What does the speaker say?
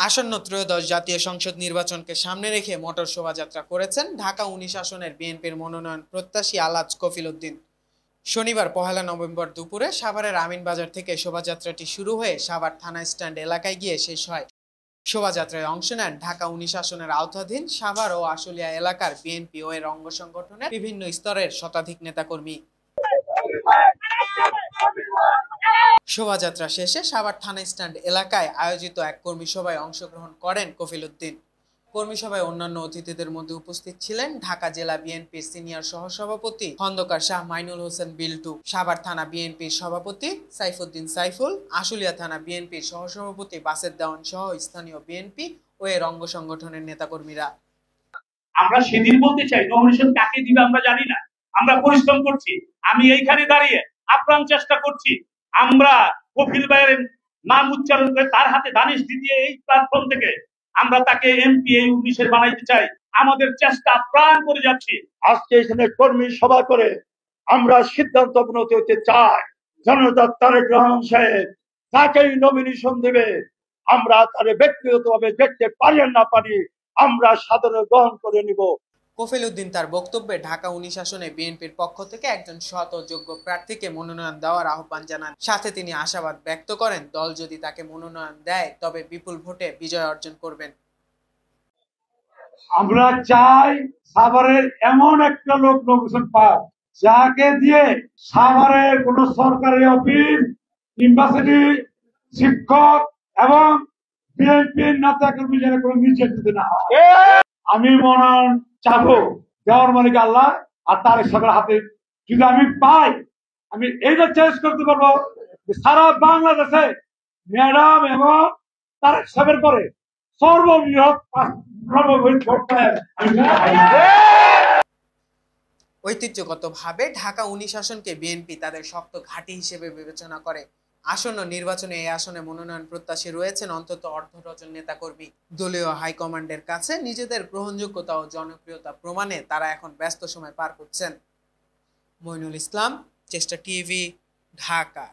আসন্ন ত্রয়োদশ জাতীয় সংসদ নির্বাচনকে সামনে রেখে মোটর শোভাযাত্রা করেছেন ঢাকা ১৯ আসনের বিএনপির মনোনয়ন প্রত্যাশী আলহাজ কফিল উদ্দিন। শনিবার ১লা নভেম্বর দুপুরে সাভারের আমিনবাজার থেকে শোভাযাত্রাটি শুরু হয়ে সাভার থানা স্ট্যান্ড এলাকায় গিয়ে শেষ হয়। শোভাযাত্রায় অংশ নেন ঢাকা ১৯ আসনের আওতাধীন সাভার ও আশুলিয়া এলাকার বিএনপি ও এর অঙ্গ সংগঠনের বিভিন্ন স্তরের শতাধিক নেতাকর্মী। শোভাযাত্রা শেষে সাভার থানা স্ট্যান্ড এলাকায় আয়োজিত এক কর্মী সভায় অংশগ্রহণ করেন কফিল উদ্দিন। কর্মী সভায় অন্যান্য অতিথিদের মধ্যে উপস্থিত ছিলেন ঢাকা জেলা বিএনপির সিনিয়র সহসভাপতি খন্দকার শাহ মাইনুল হোসেন বিল্টু, সাভার থানা বিএনপির সভাপতি সাইফুদ্দিন সাইফুল, আশুলিয়া থানা বিএনপির সহসভাপতি বাসের দেওয়ান সহ স্থানীয় বিএনপি ও এর অঙ্গ সংগঠনের নেতাকর্মীরা। আমরা সেদিন বলতে চাই নমিনেশন কাকে দিবে আমরা জানি না, আমরা পরিশ্রম করছি। আমি এইখানে দাঁড়িয়ে আপ্রাণ চেষ্টা করছি আমরা কফিল ভাইয়ের নাম উচ্চারণ করে তার হাতে দানিশ দিয়ে এই প্ল্যাটফর্ম থেকে আমরা তাকে এমপি এই 19-এর বানাইতে চাই। আমাদের চেষ্টা প্রাণ করে যাচ্ছি। আজকে এখানে কর্মী সভা করে আমরা সিদ্ধান্ত অবনত হতে চাই, জনতা তারেক রহমান সাহেব তাকেই নমিনেশন দেবে। আমরা তারে ব্যক্তিগতভাবে দেখতে পারি আর না পারি, আমরা সাধারণ গ্রহণ করে নিব। কফিল উদ্দিন তার বক্তব্যে ঢাকা ১৯ আসনে বিএনপির পক্ষ থেকে একজন সৎ ও যোগ্য প্রার্থীকে মনোনয়ন দেওয়ার আহ্বান জানান। সাথে তিনি আশাবাদ ব্যক্ত করেন দল যদি তাকে মনোনয়ন দেয় তবে বিপুল ভোটে বিজয় অর্জন করবেন। আমরা চাই সাভারের এমন একটা লোক নমিনেশন পাক যাকে দিয়ে সাভারের কোন সরকারি অফিস, ইউনিভার্সিটি, শিক্ষক এবং বিএনপির নেতা কর্মী যেন কোনো নির্যাতিত না হয়। আমি মনোনয়ন চাবো, দেওয়ার মালিক আল্লাহ আর তারেক সাহেবের হাতে। যদি আমি পাই, আমি এইটা চ্যালেঞ্জ করতে পারবো সারা বাংলাদেশে ম্যাডাম এবং তারেক সাহেবের পরে সর্ববৃহৎ ঐতিহ্যগতভাবে ঢাকা ১৯ আসনকে বিএনপি তাদের শক্ত ঘাঁটি হিসেবে বিবেচনা করে। আসন্ন নির্বাচনে এই আসনে মনোনয়ন প্রত্যাশী রয়েছেন অন্তত অর্ধ ডজন নেতাকর্মী। দলীয় হাইকমান্ডের কাছে নিজেদের গ্রহণযোগ্যতা ও জনপ্রিয়তা প্রমাণে তারা এখন ব্যস্ত সময় পার করছেন। মইনুল ইসলাম, চেষ্টা টিভি, ঢাকা।